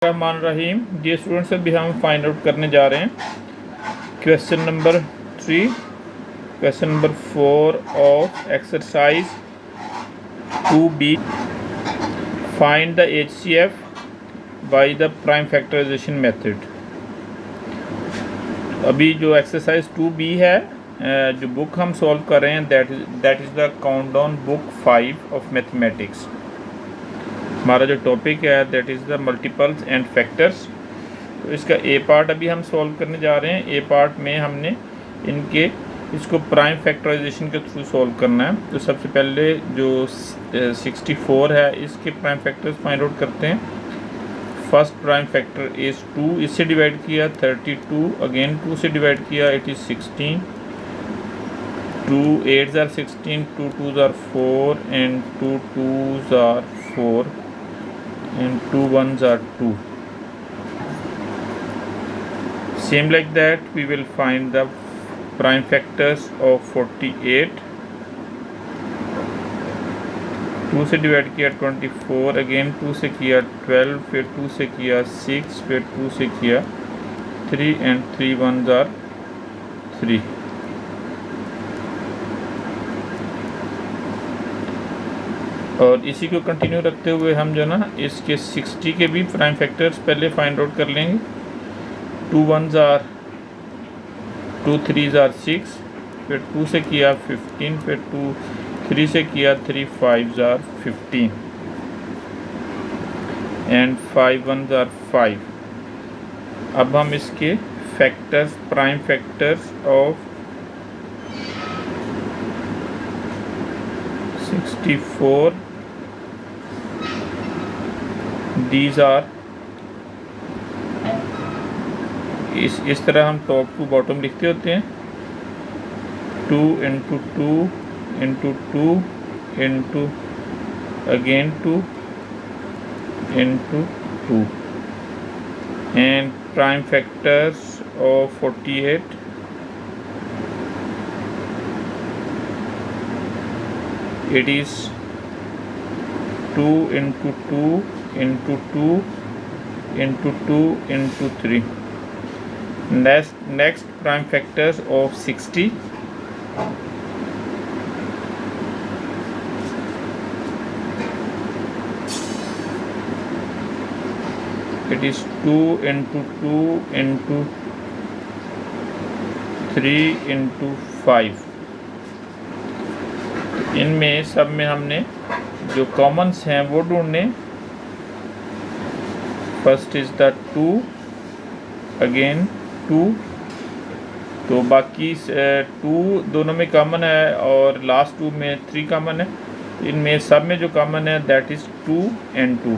रहमान रहीम। जी students, अभी हम find out करने जा रहे हैं question number 3, question number 4 of exercise 2B। Find the HCF by the prime factorization method. अभी जो एक्सरसाइज 2B है, जो बुक हम सॉल्व कर रहे हैं, that is the countdown book 5 of mathematics. हमारा जो टॉपिक है that is the multiples and factors. तो इसका ए पार्ट अभी हम सॉल्व करने जा रहे हैं। ए पार्ट में हमने इसको प्राइम फैक्टराइजेशन के थ्रू सॉल्व करना है। तो सबसे पहले जो 64 है इसके प्राइम फैक्टर्स फाइंड आउट करते हैं। फर्स्ट प्राइम फैक्टर इज़ 2, इससे डिवाइड किया 32, अगेन 2 से डिवाइड किया it is 16, 2 8s are 16, 2 2s are 4 and 2 2s are 4 and 2 1s are 2. Same like that we will find the prime factors of 48. 2 से divide किया 24, again 2 से किया 12, फिर 2 से किया 6, फिर 2 से किया 3 and 3 1s are 3. और इसी को कंटिन्यू रखते हुए हम जो ना इसके 60 के भी प्राइम फैक्टर्स पहले फाइंड आउट कर लेंगे। 2 1s are 2 3s are 6, फिर 2 से किया 15, फिर 3 से किया 3 5s are 15 and 5 1s are 5। अब हम इसके factors, prime factors of 64, these are, इस तरह हम टॉप टू बॉटम लिखते होते हैं। 2 into 2 into 2 into again 2 into 2 and prime factors of 48, it is 2 into 2 into 2 into 2 into 3. Next prime factors of 60, it is 2 into 2 into 3 into 5. इनमें सब में हमने जो कॉमन्स हैं वो ढूंढने। फर्स्ट इज़ द 2, अगेन 2, तो बाकी 2 दोनों में कॉमन है और लास्ट 2 में 3 कॉमन है। इनमें सब में जो कॉमन है that is 2 and 2.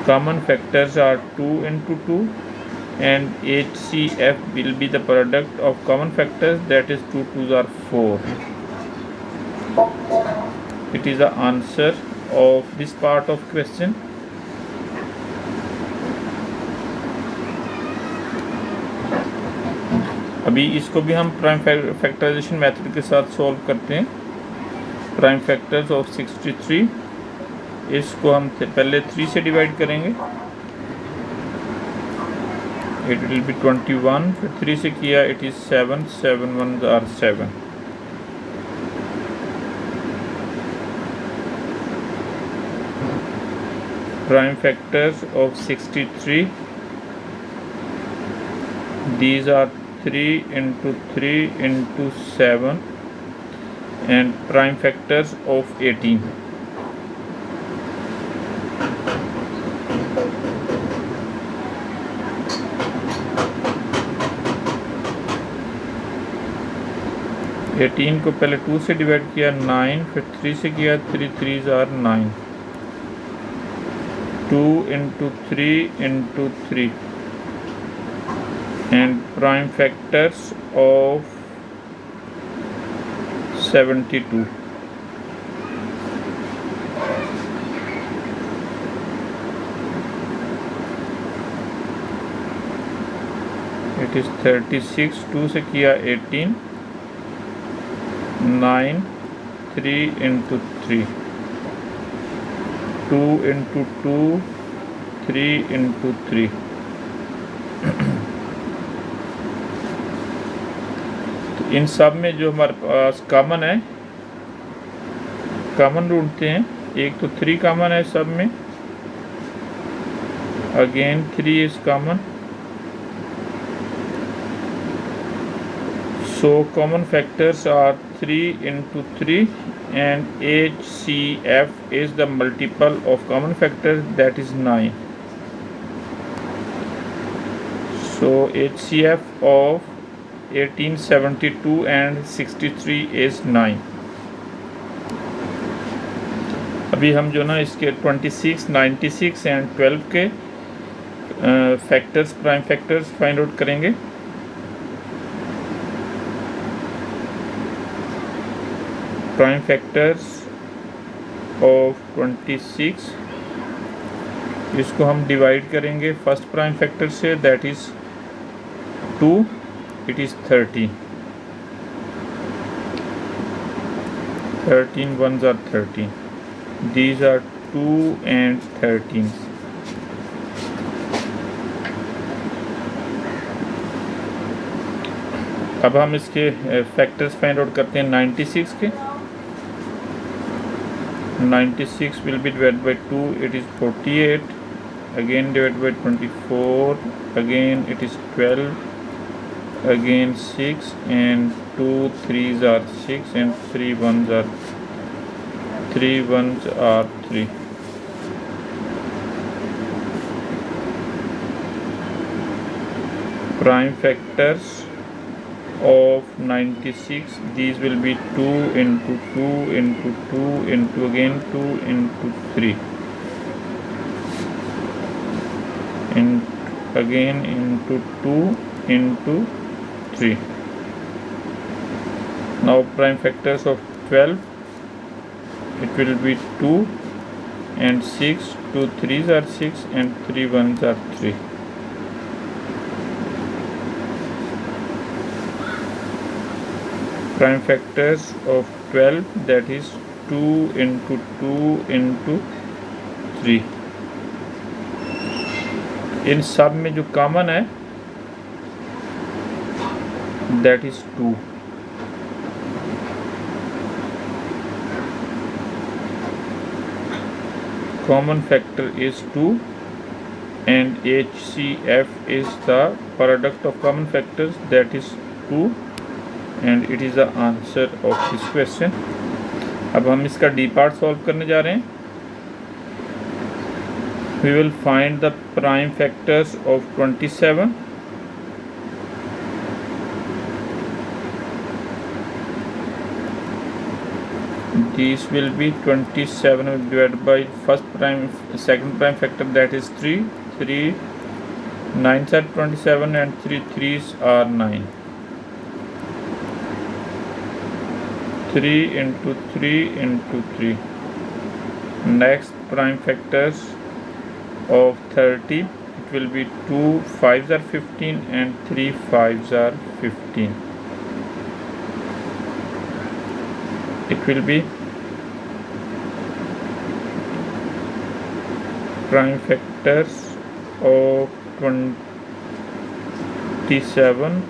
Common factors are 2 into 2 and HCF will be the product of common factors, that is 2 2s are 4. It is the answer of this part of question. अभी इसको भी हम प्राइम फैक्टराइजेशन मेथड के साथ solve करते हैं। Prime factors of 63, इसको हम पहले 3 से डिवाइड करेंगे, इट विल बी 21, फिर 3 से किया it is 7, 7 1s are 7. Prime factors of 63, these are 3 into 3 into 7 and prime factors of 18. को पहले 2 से डिवाइड किया 9, फिर 3 से किया 3 3s are 9. 2 into 3 into 3 and prime factors of 72. It is 36, 2 से किया 18, 9 3 into 3, 2 into 2 3 into 3. तो इन सब में जो हमारे पास कॉमन है, कॉमन ढूंढते हैं। एक तो 3 कॉमन है सब में, again 3 is common. So common factors are 3 into 3 and HCF is the multiple of common factors, that is 9. So HCF of 1872 and 63 is 9. अभी हम जो ना इसके 26, 96 एंड 12 के factors, prime factors find out करेंगे। प्राइम फैक्टर्स ऑफ 26, इसको हम divide करेंगे फर्स्ट प्राइम फैक्टर से, that is 2, it is 30। 13 ones are 13. These are 2 and 13. अब हम इसके फैक्टर्स फाइंड आउट करते हैं 96 के। 96 will be divided by 2, it is 48, again divided by 24, again it is 12, again 6, and 2 3s are 6 and 3 ones are 3. Prime factors of 96, these will be 2 into 2 into 2 into again 2 into 3 and again into 2 into 3. Now prime factors of 12, it will be 2 and 6, 2 3s are 6 and 3 ones are 3. Prime factors of 12, that is 2 into 2 into 3. इन सब में जो common है that is 2. Common factor is 2 and HCF is the product of common factors, that is 2. And it is the answer of this question. अब हम इसका D part solve करने जा रहे हैं। We will find the prime factors of 27। These will be 27 divided by second prime factor, that is 3. 3 9s are 27 and 3 3s are 9. 3 into 3 into 3. Next prime factors of 30, it will be 2 5s are 15 and 3 5s are 15. It will be prime factors of 27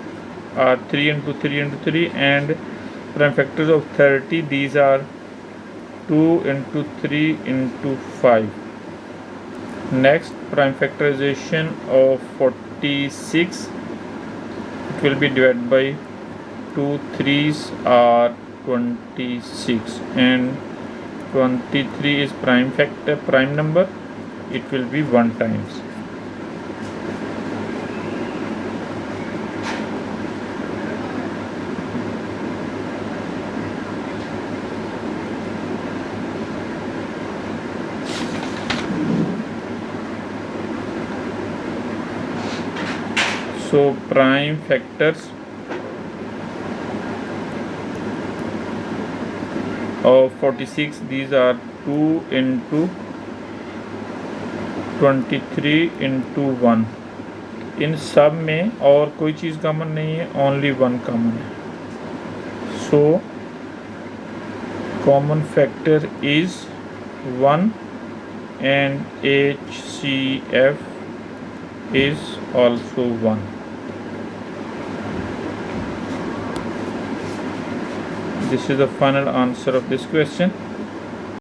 are 3 into 3 into 3 and prime factors of 30, these are 2 into 3 into 5. Next prime factorization of 46, it will be divided by 2 3s are 26 and 23 is prime factor, prime number, it will be 1 times. So prime factors of 46, these are 2 into 23 into 1. इन सब में और कोई चीज़ common नहीं है, only 1 common है। So common factor is 1 and HCF is also 1. This is the final answer of this question.